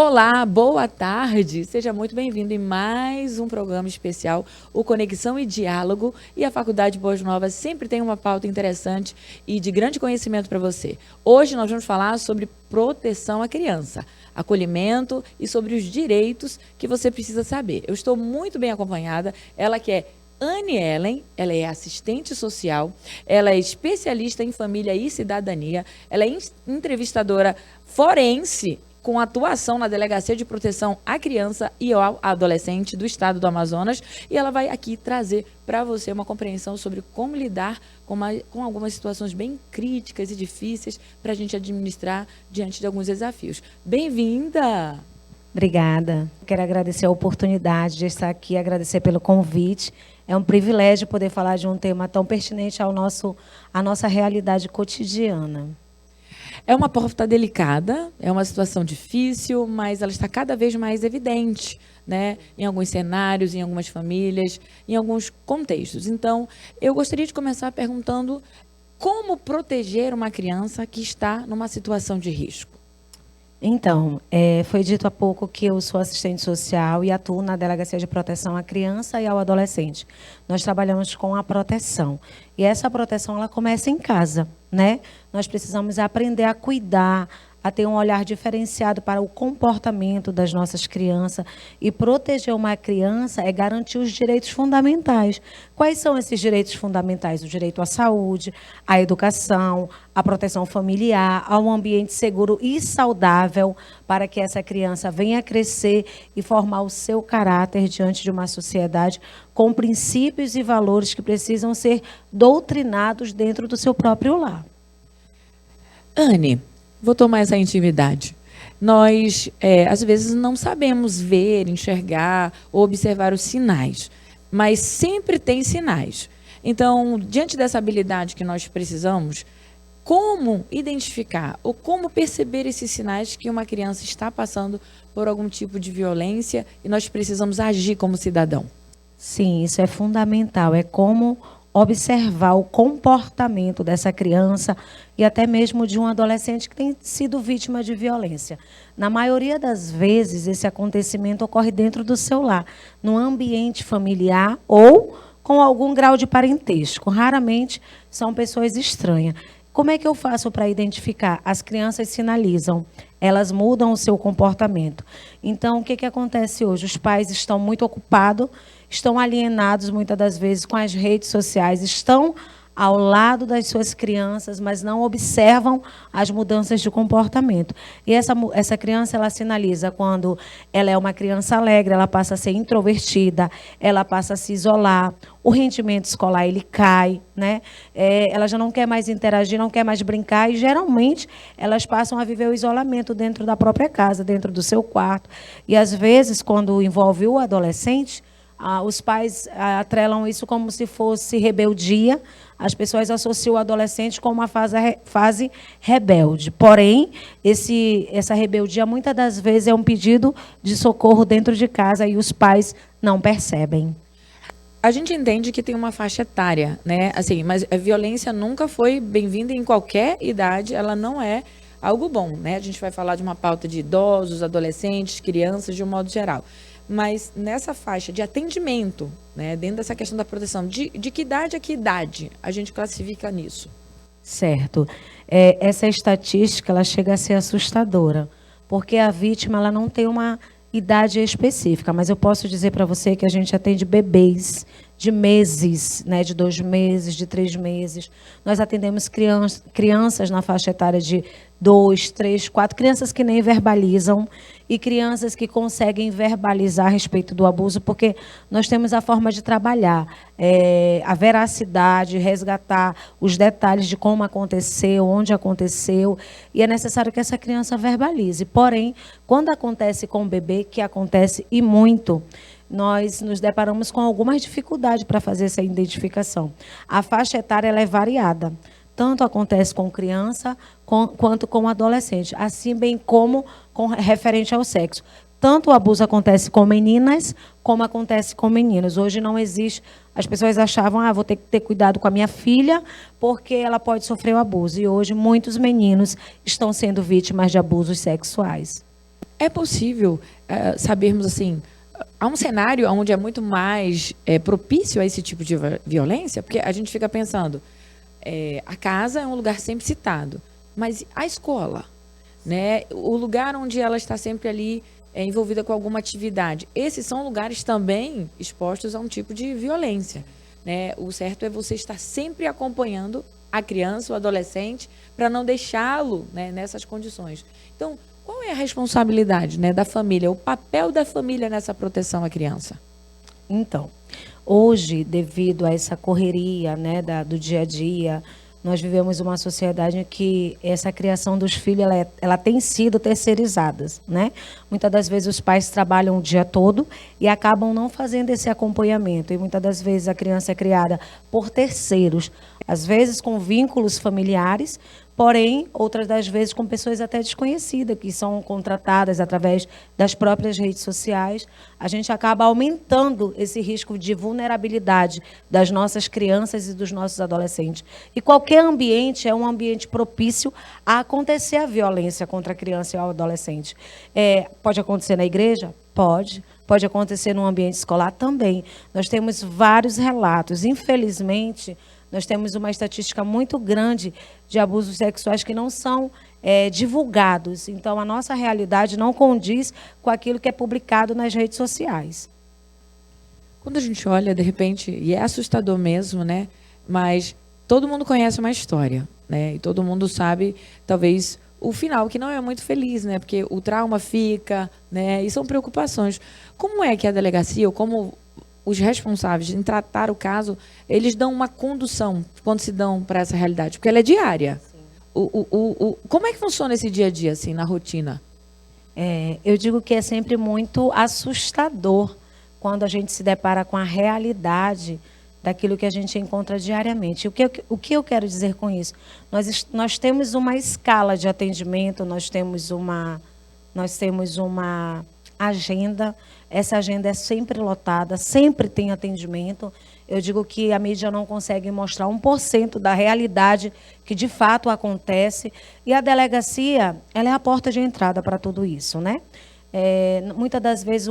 Olá, boa tarde. Seja muito bem-vindo em mais um programa especial, o Conexão e Diálogo. E a Faculdade Boas Novas sempre tem uma pauta interessante e de grande conhecimento para você. Hoje nós vamos falar sobre proteção à criança, acolhimento e sobre os direitos que você precisa saber. Eu estou muito bem acompanhada, ela que é Anne Ellen, ela é assistente social, ela é especialista em família e cidadania, ela é entrevistadora forense com atuação na Delegacia de Proteção à Criança e ao Adolescente do Estado do Amazonas, e ela vai aqui trazer para você uma compreensão sobre como lidar com algumas situações bem críticas e difíceis para a gente administrar diante de alguns desafios. Bem-vinda! Obrigada. Quero agradecer a oportunidade de estar aqui, agradecer pelo convite. É um privilégio poder falar de um tema tão pertinente à nossa realidade cotidiana. É uma pauta delicada, é uma situação difícil, mas ela está cada vez mais evidente, né? Em alguns cenários, em algumas famílias, em alguns contextos. Então, eu gostaria de começar perguntando como proteger uma criança que está numa situação de risco. Então, foi dito há pouco que eu sou assistente social e atuo na Delegacia de Proteção à Criança e ao Adolescente. Nós trabalhamos com a proteção. E essa proteção, ela começa em casa, né? Nós precisamos aprender a cuidar, a ter um olhar diferenciado para o comportamento das nossas crianças. E proteger uma criança é garantir os direitos fundamentais. Quais são esses direitos fundamentais? O direito à saúde, à educação, à proteção familiar, a um ambiente seguro e saudável para que essa criança venha crescer e formar o seu caráter diante de uma sociedade com princípios e valores que precisam ser doutrinados dentro do seu próprio lar. Anne, vou tomar essa intimidade. Nós, às vezes, não sabemos ver, enxergar ou observar os sinais, mas sempre tem sinais. Então, diante dessa habilidade que nós precisamos, como identificar ou como perceber esses sinais que uma criança está passando por algum tipo de violência e nós precisamos agir como cidadão? Sim, isso é fundamental. É como observar o comportamento dessa criança e até mesmo de um adolescente que tem sido vítima de violência. Na maioria das vezes, esse acontecimento ocorre dentro do seu lar, no ambiente familiar ou com algum grau de parentesco. Raramente são pessoas estranhas. Como é que eu faço para identificar? As crianças sinalizam, elas mudam o seu comportamento. Então, o que acontece hoje? Os pais estão muito ocupados, estão alienados muitas das vezes com as redes sociais, estão ao lado das suas crianças, mas não observam as mudanças de comportamento. E essa criança, ela sinaliza quando ela é uma criança alegre, ela passa a ser introvertida, ela passa a se isolar, o rendimento escolar ele cai, né? Ela já não quer mais interagir, não quer mais brincar, e geralmente elas passam a viver o isolamento dentro da própria casa, dentro do seu quarto. E às vezes, quando envolve o adolescente, os pais atrelam isso como se fosse rebeldia. As pessoas associam o adolescente com uma fase rebelde. Porém, essa rebeldia, muitas das vezes, é um pedido de socorro dentro de casa e os pais não percebem. A gente entende que tem uma faixa etária, né? Assim, mas a violência nunca foi bem-vinda em qualquer idade, ela não é algo bom, né? A gente vai falar de uma pauta de idosos, adolescentes, crianças, de um modo geral. Mas nessa faixa de atendimento, né, dentro dessa questão da proteção, de que idade a que idade a gente classifica nisso? Certo. Essa estatística ela chega a ser assustadora, porque a vítima ela não tem uma idade específica, mas eu posso dizer para você que a gente atende bebês de meses, né, de 2 meses, de 3 meses. Nós atendemos crianças na faixa etária de 2, 3, 4, crianças que nem verbalizam e crianças que conseguem verbalizar a respeito do abuso, porque nós temos a forma de trabalhar, a veracidade, resgatar os detalhes de como aconteceu, onde aconteceu, e é necessário que essa criança verbalize. Porém, quando acontece com o bebê, que acontece e muito, nós nos deparamos com algumas dificuldades para fazer essa identificação. A faixa etária ela é variada. Tanto acontece com criança quanto com adolescente, assim bem como com referente ao sexo. Tanto o abuso acontece com meninas, como acontece com meninos. Hoje não existe. As pessoas achavam, vou ter que ter cuidado com a minha filha, porque ela pode sofrer o abuso. E hoje muitos meninos estão sendo vítimas de abusos sexuais. É possível sabermos, assim, há um cenário onde é muito mais propício a esse tipo de violência? Porque a gente fica pensando, a casa é um lugar sempre citado, mas a escola, né? O lugar onde ela está sempre ali envolvida com alguma atividade. Esses são lugares também expostos a um tipo de violência, né? O certo é você estar sempre acompanhando a criança, o adolescente, para não deixá-lo, né, nessas condições. Então, qual é a responsabilidade, né, da família, o papel da família nessa proteção à criança? Então, hoje, devido a essa correria, né, do dia a dia, nós vivemos uma sociedade em que essa criação dos filhos ela tem sido terceirizada, né? Muitas das vezes os pais trabalham o dia todo e acabam não fazendo esse acompanhamento. E muitas das vezes a criança é criada por terceiros, às vezes com vínculos familiares, porém, outras das vezes com pessoas até desconhecidas, que são contratadas através das próprias redes sociais. A gente acaba aumentando esse risco de vulnerabilidade das nossas crianças e dos nossos adolescentes. E qualquer ambiente é um ambiente propício a acontecer a violência contra a criança e o adolescente. Pode acontecer na igreja? Pode. Pode acontecer no ambiente escolar também. Nós temos vários relatos. Infelizmente, nós temos uma estatística muito grande de abusos sexuais que não são divulgados. Então, a nossa realidade não condiz com aquilo que é publicado nas redes sociais. Quando a gente olha, de repente, e é assustador mesmo, né? Mas todo mundo conhece uma história, né? E todo mundo sabe, talvez, o final, que não é muito feliz, né? Porque o trauma fica, né? E são preocupações. Como é que a delegacia, ou como os responsáveis em tratar o caso, eles dão uma condução quando se dão para essa realidade? Porque ela é diária. Como é que funciona esse dia a dia, assim, na rotina? Eu digo que é sempre muito assustador quando a gente se depara com a realidade daquilo que a gente encontra diariamente. O que eu quero dizer com isso? Nós temos uma escala de atendimento, nós temos uma agenda. Essa agenda é sempre lotada, sempre tem atendimento. Eu digo que a mídia não consegue mostrar 1% da realidade que de fato acontece. E a delegacia, ela é a porta de entrada para tudo isso, né? Muitas das vezes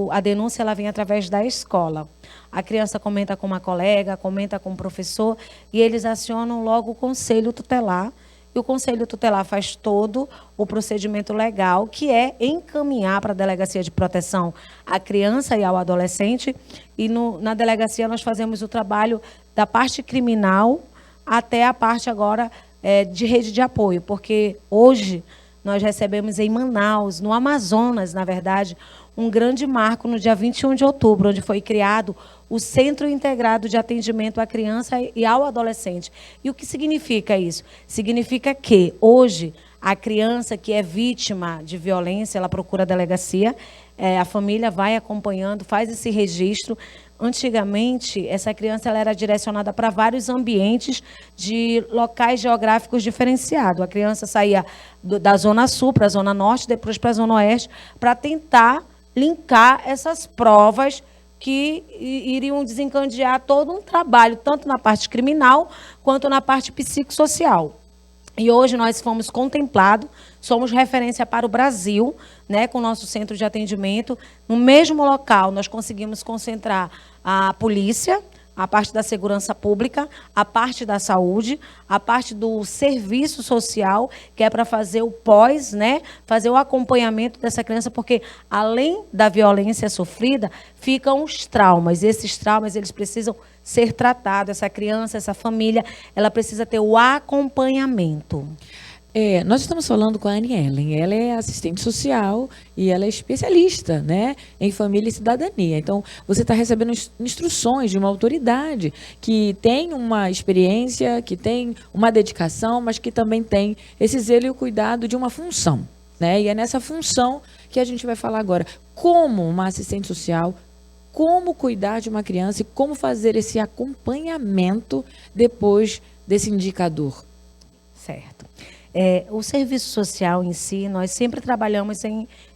a denúncia ela vem através da escola. A criança comenta com uma colega, comenta com o professor, e eles acionam logo o conselho tutelar. E o Conselho Tutelar faz todo o procedimento legal, que é encaminhar para a Delegacia de Proteção à criança e ao adolescente. E na delegacia nós fazemos o trabalho da parte criminal até a parte agora de rede de apoio. Porque hoje nós recebemos em Manaus, no Amazonas, na verdade, um grande marco no dia 21 de outubro, onde foi criado o Centro Integrado de Atendimento à Criança e ao Adolescente. E o que significa isso? Significa que, hoje, a criança que é vítima de violência, ela procura a delegacia, a família vai acompanhando, faz esse registro. Antigamente, essa criança ela era direcionada para vários ambientes de locais geográficos diferenciados. A criança saía da Zona Sul para a Zona Norte, depois para a Zona Oeste, para tentar linkar essas provas que iriam desencadear todo um trabalho, tanto na parte criminal quanto na parte psicossocial. E hoje nós fomos contemplados, somos referência para o Brasil, né, com o nosso centro de atendimento. No mesmo local, nós conseguimos concentrar a polícia, a parte da segurança pública, a parte da saúde, a parte do serviço social, que é para fazer o pós, né? Fazer o acompanhamento dessa criança, porque além da violência sofrida, ficam os traumas. E esses traumas, eles precisam ser tratados. Essa criança, essa família, ela precisa ter o acompanhamento. Nós estamos falando com a Anne Ellen. Ela é assistente social e ela é especialista, né, em família e cidadania. Então, você está recebendo instruções de uma autoridade que tem uma experiência, que tem uma dedicação, mas que também tem esse zelo e o cuidado de uma função, né? E é nessa função que a gente vai falar agora. Como uma assistente social, como cuidar de uma criança e como fazer esse acompanhamento depois desse indicador. Certo. O serviço social em si, nós sempre trabalhamos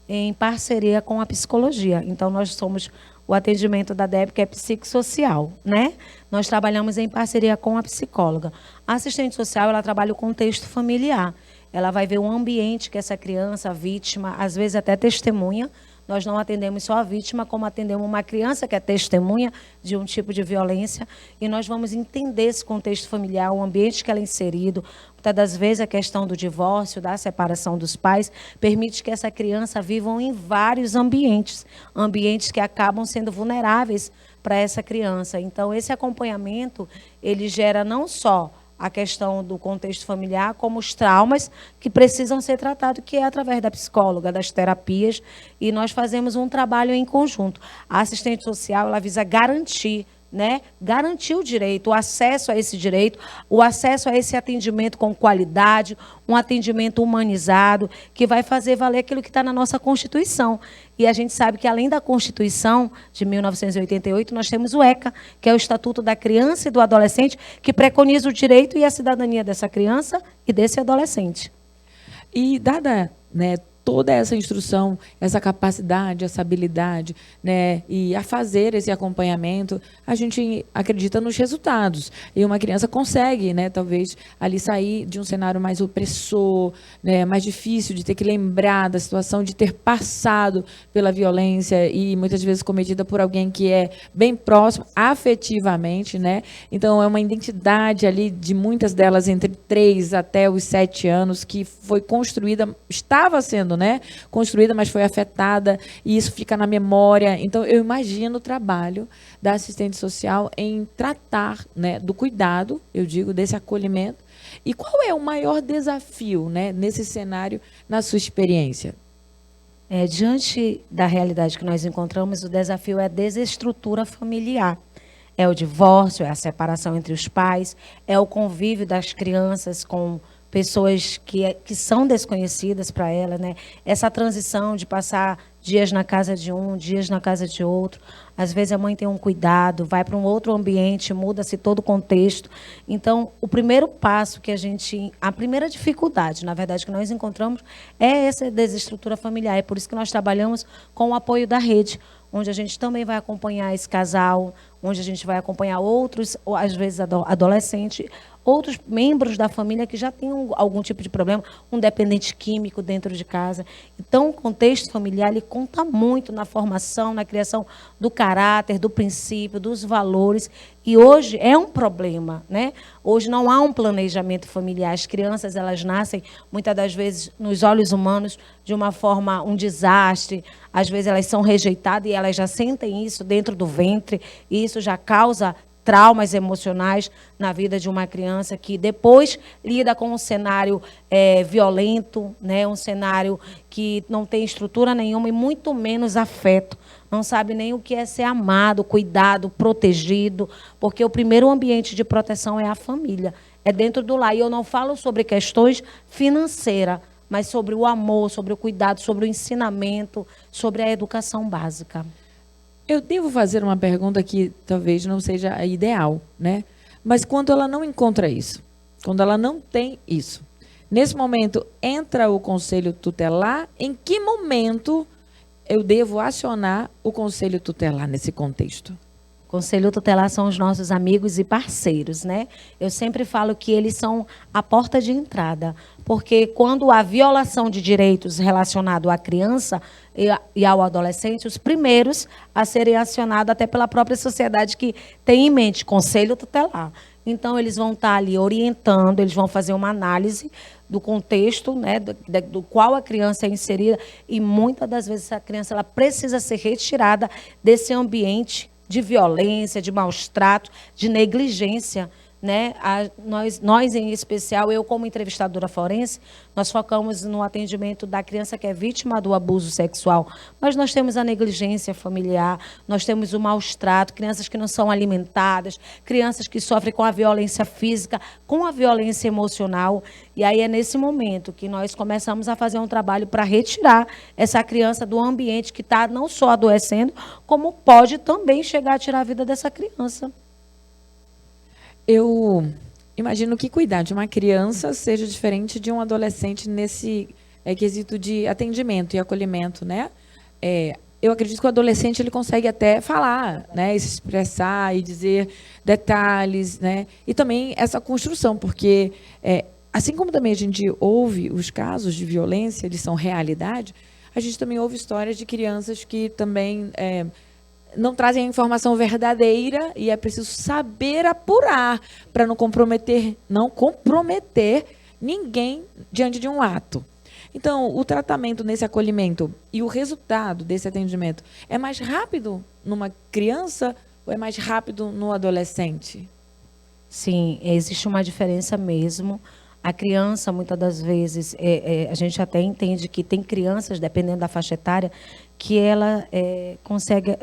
em parceria com a psicologia. Então, nós somos o atendimento da DEB, que é psicossocial, né? Nós trabalhamos em parceria com a psicóloga. A assistente social, ela trabalha o contexto familiar. ela vai ver o ambiente que essa criança, a vítima, às vezes até testemunha. Nós não atendemos só a vítima, como atendemos uma criança que é testemunha de um tipo de violência. E nós vamos entender esse contexto familiar, o ambiente que ela é inserido. Muitas das vezes a questão do divórcio, da separação dos pais, permite que essa criança viva em vários ambientes. Ambientes que acabam sendo vulneráveis para essa criança. Então, esse acompanhamento, ele gera não só a questão do contexto familiar, como os traumas que precisam ser tratados, que é através da psicóloga, das terapias, e nós fazemos um trabalho em conjunto. A assistente social, ela visa garantir, né, garantir o direito, o acesso a esse direito, o acesso a esse atendimento com qualidade, um atendimento humanizado, que vai fazer valer aquilo que está na nossa Constituição. E a gente sabe que, além da Constituição de 1988, nós temos o ECA, que é o Estatuto da Criança e do Adolescente, que preconiza o direito e a cidadania dessa criança e desse adolescente. E dada, né, toda essa instrução, essa capacidade, essa habilidade, né, e a fazer esse acompanhamento, a gente acredita nos resultados. E uma criança consegue, né, talvez, ali sair de um cenário mais opressor, né, mais difícil de ter que lembrar da situação, de ter passado pela violência e muitas vezes cometida por alguém que é bem próximo afetivamente, né? Então, é uma identidade ali de muitas delas entre 3 até os 7 anos que foi construída, estava sendo, né, construída, mas foi afetada, e isso fica na memória. Então, eu imagino o trabalho da assistente social em tratar, né, do cuidado, eu digo, desse acolhimento. E qual é o maior desafio, né, nesse cenário, na sua experiência? Diante da realidade que nós encontramos, o desafio é a desestrutura familiar. É o divórcio, é a separação entre os pais, é o convívio das crianças com pessoas que são desconhecidas para ela, né? Essa transição de passar dias na casa de um, dias na casa de outro. Às vezes a mãe tem um cuidado, vai para um outro ambiente, muda-se todo o contexto. Então, o primeiro passo a primeira dificuldade, na verdade, que nós encontramos é essa desestrutura familiar. É por isso que nós trabalhamos com o apoio da rede, onde a gente também vai acompanhar esse casal, onde a gente vai acompanhar outros, às vezes adolescentes, outros membros da família que já têm algum tipo de problema, um dependente químico dentro de casa. Então, o contexto familiar, ele conta muito na formação, na criação do caráter, do princípio, dos valores. E hoje é um problema, né? Hoje não há um planejamento familiar. As crianças, elas nascem, muitas das vezes, nos olhos humanos, de uma forma, um desastre. Às vezes, elas são rejeitadas e elas já sentem isso dentro do ventre. E isso já causa traumas emocionais na vida de uma criança que depois lida com um cenário violento, né? Um cenário que não tem estrutura nenhuma e muito menos afeto. Não sabe nem o que é ser amado, cuidado, protegido, porque o primeiro ambiente de proteção é a família, é dentro do lar. E eu não falo sobre questões financeiras, mas sobre o amor, sobre o cuidado, sobre o ensinamento, sobre a educação básica. Eu devo fazer uma pergunta que talvez não seja a ideal, né? Mas quando ela não encontra isso, quando ela não tem isso, nesse momento entra o conselho tutelar, em que momento eu devo acionar o conselho tutelar nesse contexto? Conselho tutelar são os nossos amigos e parceiros, né? Eu sempre falo que eles são a porta de entrada, porque quando há violação de direitos relacionado à criança e ao adolescente, os primeiros a serem acionados até pela própria sociedade que tem em mente conselho tutelar. Então, eles vão estar ali orientando, eles vão fazer uma análise do contexto, né, do qual a criança é inserida, e muitas das vezes a criança ela precisa ser retirada desse ambiente de violência, de maus tratos, de negligência, né? Nós, em especial, eu como entrevistadora forense, nós focamos no atendimento da criança que é vítima do abuso sexual. Mas nós temos a negligência familiar, nós temos o maus trato, crianças que não são alimentadas, crianças que sofrem com a violência física, com a violência emocional. E aí é nesse momento que nós começamos a fazer um trabalho para retirar essa criança do ambiente que está não só adoecendo, como pode também chegar a tirar a vida dessa criança. Eu imagino que cuidar de uma criança seja diferente de um adolescente nesse quesito de atendimento e acolhimento, né? Eu acredito que o adolescente ele consegue até falar, né, e se expressar e dizer detalhes, né? E também essa construção, porque assim como também a gente ouve os casos de violência, eles são realidade, a gente também ouve histórias de crianças que também não trazem a informação verdadeira e é preciso saber apurar para não comprometer ninguém diante de um ato. Então, o tratamento nesse acolhimento e o resultado desse atendimento é mais rápido numa criança ou é mais rápido no adolescente? Sim, existe uma diferença mesmo. A criança, muitas das vezes, a gente até entende que tem crianças, dependendo da faixa etária, que ela consegue.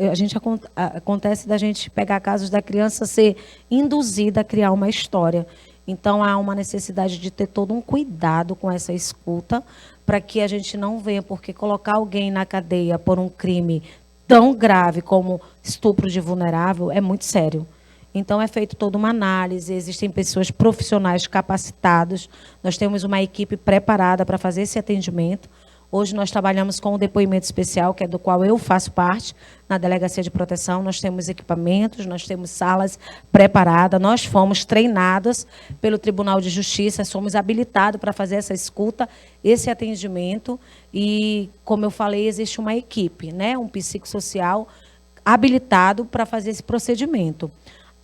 Acontece da gente pegar casos da criança ser induzida a criar uma história. Então, há uma necessidade de ter todo um cuidado com essa escuta, para que a gente não venha, porque colocar alguém na cadeia por um crime tão grave como estupro de vulnerável é muito sério. Então, é feita toda uma análise, existem pessoas profissionais capacitadas, nós temos uma equipe preparada para fazer esse atendimento. Hoje nós trabalhamos com o depoimento especial, que é do qual eu faço parte, na Delegacia de Proteção. Nós temos equipamentos, nós temos salas preparadas, nós fomos treinadas pelo Tribunal de Justiça, somos habilitados para fazer essa escuta, esse atendimento. E, como eu falei, existe uma equipe, né, um psicossocial habilitado para fazer esse procedimento.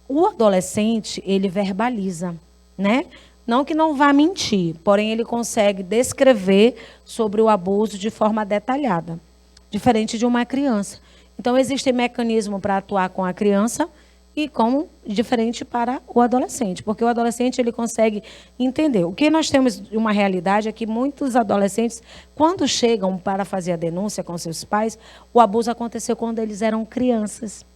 O adolescente, ele verbaliza, né? Não que não vá mentir, porém ele consegue descrever sobre o abuso de forma detalhada, diferente de uma criança. Então, existe mecanismo para atuar com a criança e como diferente para o adolescente, porque o adolescente ele consegue entender. O que nós temos de uma realidade é que muitos adolescentes, quando chegam para fazer a denúncia com seus pais, o abuso aconteceu quando eles eram crianças.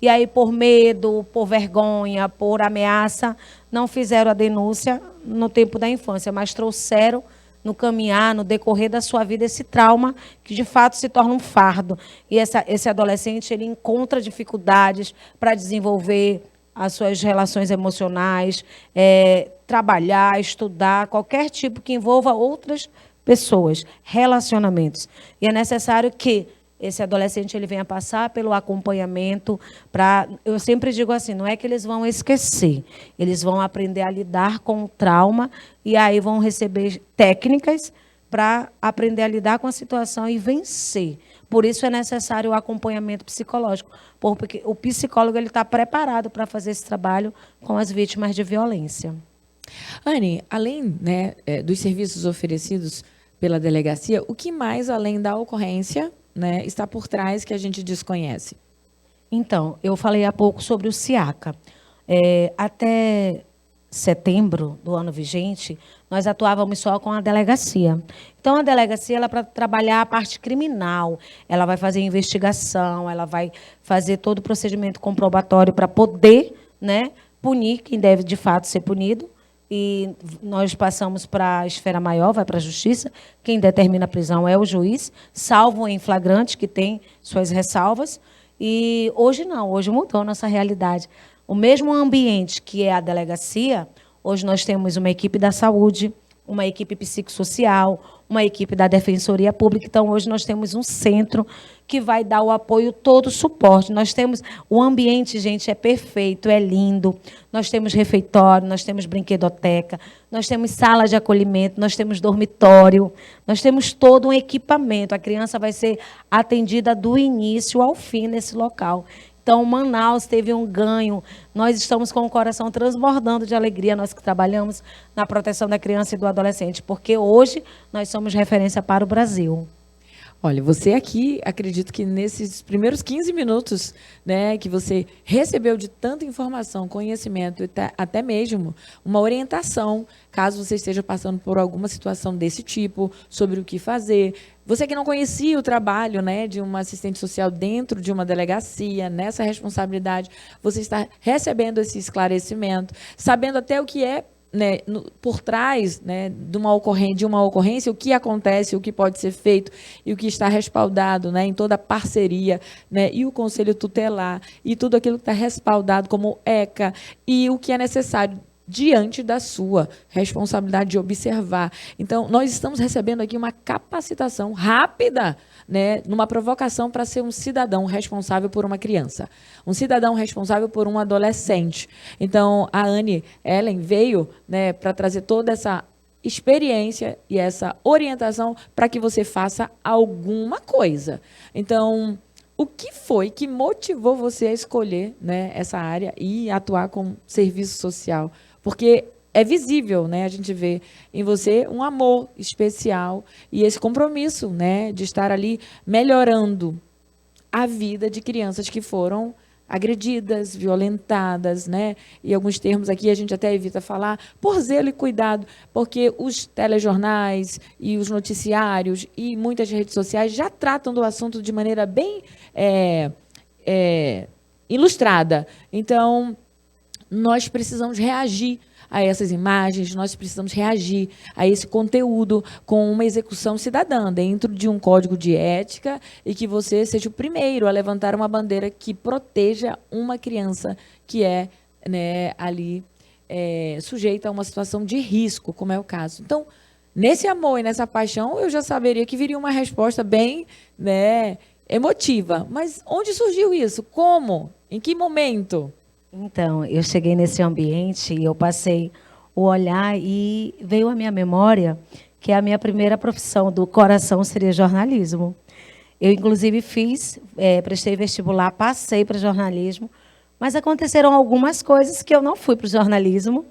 E aí, por medo, por vergonha, por ameaça, não fizeram a denúncia no tempo da infância, mas trouxeram no caminhar, no decorrer da sua vida, esse trauma que, de fato, se torna um fardo. E esse adolescente, ele encontra dificuldades para desenvolver as suas relações emocionais, trabalhar, estudar, qualquer tipo que envolva outras pessoas, relacionamentos. E é necessário que esse adolescente ele venha passar pelo acompanhamento eu sempre digo assim, não é que eles vão esquecer, eles vão aprender a lidar com o trauma e aí vão receber técnicas para aprender a lidar com a situação e vencer. Por isso é necessário o acompanhamento psicológico, porque o psicólogo ele está preparado para fazer esse trabalho com as vítimas de violência. Anne, além, né, dos serviços oferecidos pela delegacia, o que mais, além da ocorrência, né, está por trás que a gente desconhece? Então, eu falei há pouco sobre o SIACA. Até setembro do ano vigente, nós atuávamos só com a delegacia. Então, a delegacia ela para trabalhar a parte criminal, ela vai fazer investigação, ela vai fazer todo o procedimento comprobatório para poder, né, punir quem deve de fato ser punido. E nós passamos para a esfera maior, vai para a justiça. Quem determina a prisão é o juiz, salvo em flagrante, que tem suas ressalvas. E hoje não, hoje mudou a nossa realidade. O mesmo ambiente que é a delegacia, hoje nós temos uma equipe da saúde, uma equipe psicossocial, uma equipe da Defensoria Pública. Então, hoje nós temos um centro que vai dar o apoio, todo o suporte. Nós temos o ambiente, gente, é perfeito, é lindo. Nós temos refeitório, nós temos brinquedoteca, nós temos sala de acolhimento, nós temos dormitório, nós temos todo um equipamento. A criança vai ser atendida do início ao fim nesse local. Então, Manaus teve um ganho. Nós estamos com o coração transbordando de alegria, nós que trabalhamos na proteção da criança e do adolescente, porque hoje nós somos referência para o Brasil. Olha, você aqui, acredito que nesses primeiros 15 minutos, né, que você recebeu de tanta informação, conhecimento e até mesmo uma orientação, caso você esteja passando por alguma situação desse tipo, sobre o que fazer. Você que não conhecia o trabalho, né, de uma assistente social dentro de uma delegacia, nessa responsabilidade, você está recebendo esse esclarecimento, sabendo até o que é, né, por trás, né, de uma ocorrência, o que acontece, o que pode ser feito e o que está respaldado, né, em toda a parceria, né, e o Conselho Tutelar e tudo aquilo que está respaldado como ECA e o que é necessário diante da sua responsabilidade de observar. Então, nós estamos recebendo aqui uma capacitação rápida, né, numa provocação para ser um cidadão responsável por uma criança, um cidadão responsável por um adolescente. Então, a Anne Ellen veio, né, para trazer toda essa experiência e essa orientação para que você faça alguma coisa. Então, o que foi que motivou você a escolher, né, essa área e atuar com serviço social? Porque é visível, né? A gente vê em você um amor especial e esse compromisso, né, de estar ali melhorando a vida de crianças que foram agredidas, violentadas, né? E alguns termos aqui a gente até evita falar, por zelo e cuidado, porque os telejornais e os noticiários e muitas redes sociais já tratam do assunto de maneira bem ilustrada. Então, nós precisamos reagir a essas imagens, nós precisamos reagir a esse conteúdo com uma execução cidadã, dentro de um código de ética, e que você seja o primeiro a levantar uma bandeira que proteja uma criança que é, né, ali sujeita a uma situação de risco, como é o caso. Então, nesse amor e nessa paixão, eu já saberia que viria uma resposta bem, né, emotiva. Mas onde surgiu isso? Como? Em que momento? Então, eu cheguei nesse ambiente e eu passei o olhar e veio à minha memória que a minha primeira profissão do coração seria jornalismo. Eu, inclusive, prestei vestibular, passei para jornalismo, mas aconteceram algumas coisas que eu não fui para o jornalismo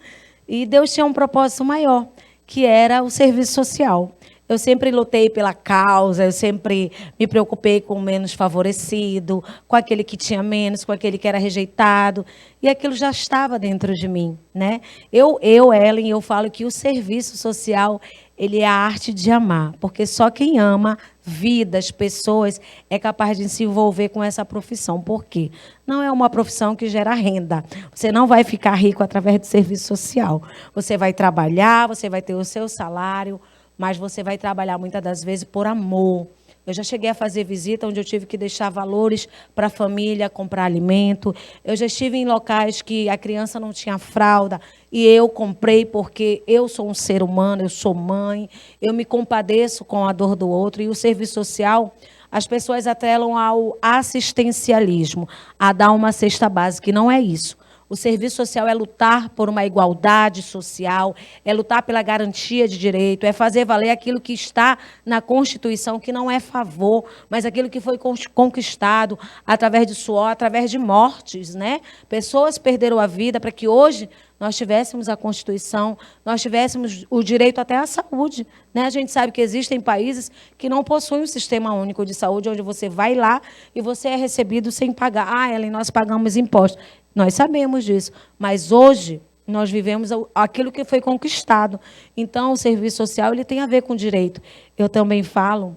e Deus tinha um propósito maior, que era o serviço social. Eu sempre lutei pela causa, eu sempre me preocupei com o menos favorecido, com aquele que tinha menos, com aquele que era rejeitado. E aquilo já estava dentro de mim, né? Ellen, eu falo que o serviço social, ele é a arte de amar. Porque só quem ama vidas, pessoas, é capaz de se envolver com essa profissão. Por quê? Não é uma profissão que gera renda. Você não vai ficar rico através do serviço social. Você vai trabalhar, você vai ter o seu salário, mas você vai trabalhar muitas das vezes por amor. Eu já cheguei a fazer visita onde eu tive que deixar valores para a família, comprar alimento. Eu já estive em locais que a criança não tinha fralda e eu comprei porque eu sou um ser humano, eu sou mãe, eu me compadeço com a dor do outro. E o serviço social, as pessoas atrelam ao assistencialismo, a dar uma cesta básica, e não é isso. O serviço social é lutar por uma igualdade social, é lutar pela garantia de direito, é fazer valer aquilo que está na Constituição, que não é favor, mas aquilo que foi conquistado através de suor, através de mortes, né? Pessoas perderam a vida para que hoje nós tivéssemos a Constituição, nós tivéssemos o direito até à saúde, né? A gente sabe que existem países que não possuem um sistema único de saúde, onde você vai lá e você é recebido sem pagar. Ah, Ellen, nós pagamos impostos. Nós sabemos disso, mas hoje nós vivemos aquilo que foi conquistado. Então, o serviço social ele tem a ver com direito. Eu também falo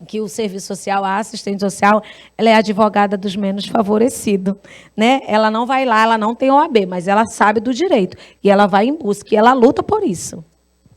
que o serviço social, a assistente social, ela é a advogada dos menos favorecidos, né? Ela não vai lá, ela não tem OAB, mas ela sabe do direito e ela vai em busca e ela luta por isso.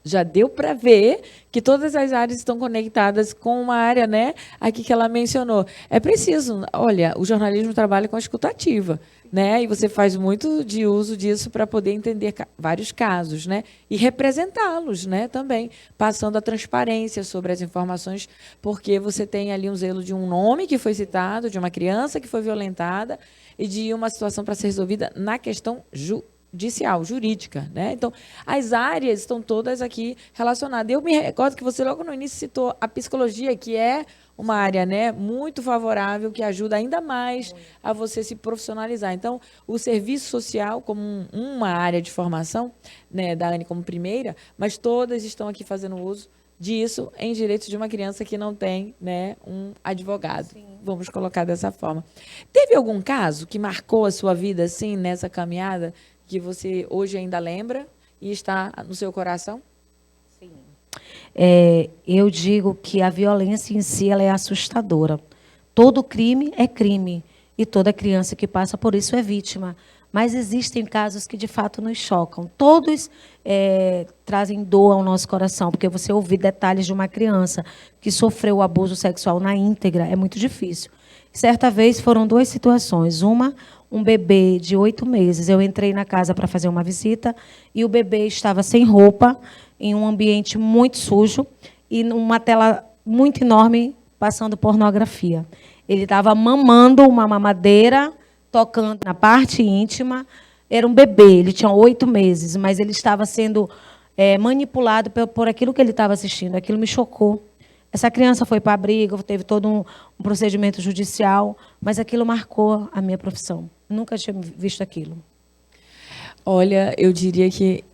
Já deu para ver que todas as áreas estão conectadas com uma área, né, aqui que ela mencionou. É preciso, olha, o jornalismo trabalha com a escutativa, né? E você faz muito de uso disso para poder entender vários casos, né? E representá-los, né, também, passando a transparência sobre as informações, porque você tem ali um zelo de um nome que foi citado, de uma criança que foi violentada e de uma situação para ser resolvida na questão judicial, jurídica, né? Então, as áreas estão todas aqui relacionadas. Eu me recordo que você logo no início citou a psicologia, que é uma área, né, muito favorável, que ajuda ainda mais a você se profissionalizar. Então, o serviço social como uma área de formação, né, da Anne como primeira, mas todas estão aqui fazendo uso disso em direitos de uma criança que não tem, né, um advogado. Sim. Vamos colocar dessa forma. Teve algum caso que marcou a sua vida, assim, nessa caminhada, que você hoje ainda lembra e está no seu coração? Sim. Eu digo que a violência em si ela é assustadora. Todo crime é crime e toda criança que passa por isso é vítima. Mas existem casos que, de fato, nos chocam. Todos trazem dor ao nosso coração, porque você ouvir detalhes de uma criança que sofreu abuso sexual na íntegra é muito difícil. Certa vez foram duas situações. Um bebê de 8 meses. Eu entrei na casa para fazer uma visita e o bebê estava sem roupa, em um ambiente muito sujo e numa tela muito enorme, passando pornografia. Ele estava mamando uma mamadeira, tocando na parte íntima. Era um bebê, ele tinha 8 meses, mas ele estava sendo manipulado por aquilo que ele estava assistindo. Aquilo me chocou. Essa criança foi para a briga, teve todo um procedimento judicial, mas aquilo marcou a minha profissão. Nunca tinha visto aquilo. Olha, eu diria que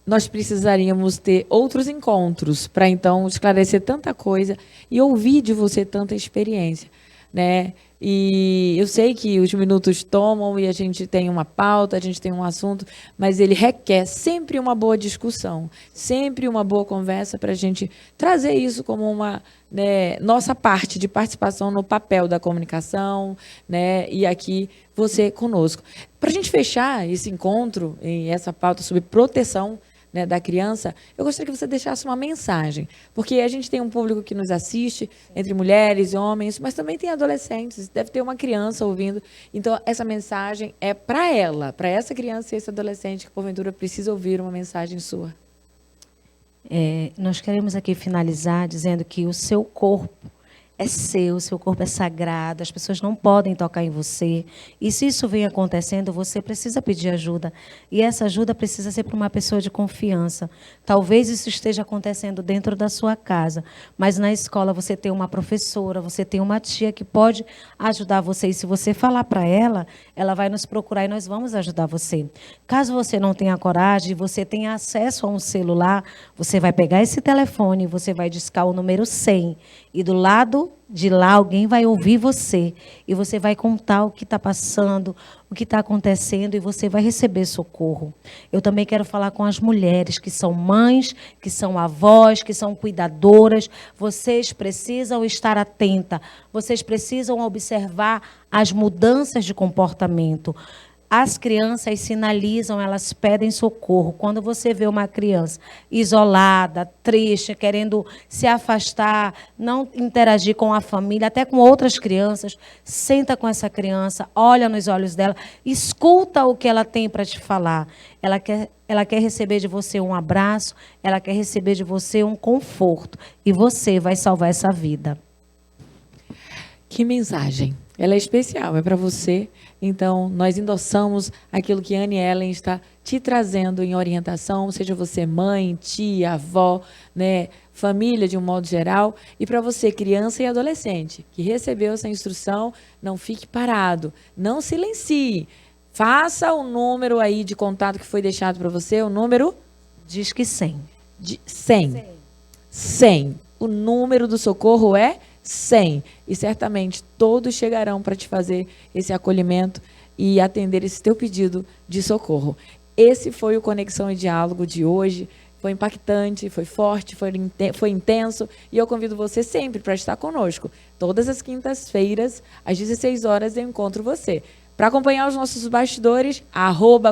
nós precisaríamos ter outros encontros para, então, esclarecer tanta coisa e ouvir de você tanta experiência, né? E eu sei que os minutos tomam e a gente tem uma pauta, a gente tem um assunto, mas ele requer sempre uma boa discussão, sempre uma boa conversa para a gente trazer isso como uma, né, nossa parte de participação no papel da comunicação, né? E aqui você conosco. Para a gente fechar esse encontro e essa pauta sobre proteção, né, da criança, eu gostaria que você deixasse uma mensagem, porque a gente tem um público que nos assiste, entre mulheres e homens, mas também tem adolescentes, deve ter uma criança ouvindo, então essa mensagem é para ela, para essa criança e esse adolescente que porventura precisa ouvir uma mensagem sua. Nós queremos aqui finalizar dizendo que o seu corpo é seu corpo é sagrado, as pessoas não podem tocar em você. E se isso vem acontecendo, você precisa pedir ajuda. E essa ajuda precisa ser para uma pessoa de confiança. Talvez isso esteja acontecendo dentro da sua casa, mas na escola você tem uma professora, você tem uma tia que pode ajudar você. E se você falar para ela, ela vai nos procurar e nós vamos ajudar você. Caso você não tenha coragem, você tenha acesso a um celular, você vai pegar esse telefone, você vai discar o número 100 e do lado de lá alguém vai ouvir você e você vai contar o que está passando, o que está acontecendo e você vai receber socorro. Eu também quero falar com as mulheres que são mães, que são avós, que são cuidadoras. Vocês precisam estar atenta, vocês precisam observar as mudanças de comportamento. As crianças sinalizam, elas pedem socorro. Quando você vê uma criança isolada, triste, querendo se afastar, não interagir com a família, até com outras crianças, senta com essa criança, olha nos olhos dela, escuta o que ela tem para te falar. Ela quer receber de você um abraço, ela quer receber de você um conforto. E você vai salvar essa vida. Que mensagem! Ela é especial, é para você. Então, nós endossamos aquilo que Anne Ellen está te trazendo em orientação, seja você mãe, tia, avó, né, família de um modo geral. E para você, criança e adolescente, que recebeu essa instrução, não fique parado, não silencie. Faça o número aí de contato que foi deixado para você, o número? Disque 100. 100. O número do socorro é 100. E certamente todos chegarão para te fazer esse acolhimento e atender esse teu pedido de socorro. Esse foi o Conexão e Diálogo de hoje. Foi impactante, foi forte, foi intenso. E eu convido você sempre para estar conosco. Todas as quintas-feiras, às 16 horas, eu encontro você. Para acompanhar os nossos bastidores,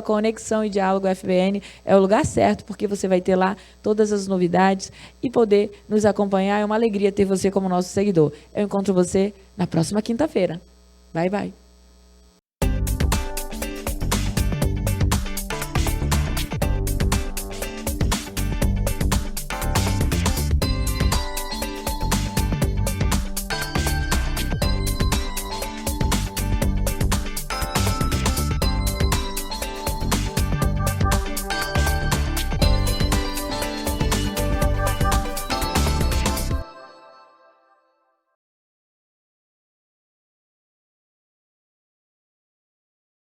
@Conexão e Diálogo FBN é o lugar certo, porque você vai ter lá todas as novidades e poder nos acompanhar. É uma alegria ter você como nosso seguidor. Eu encontro você na próxima quinta-feira. Bye, bye.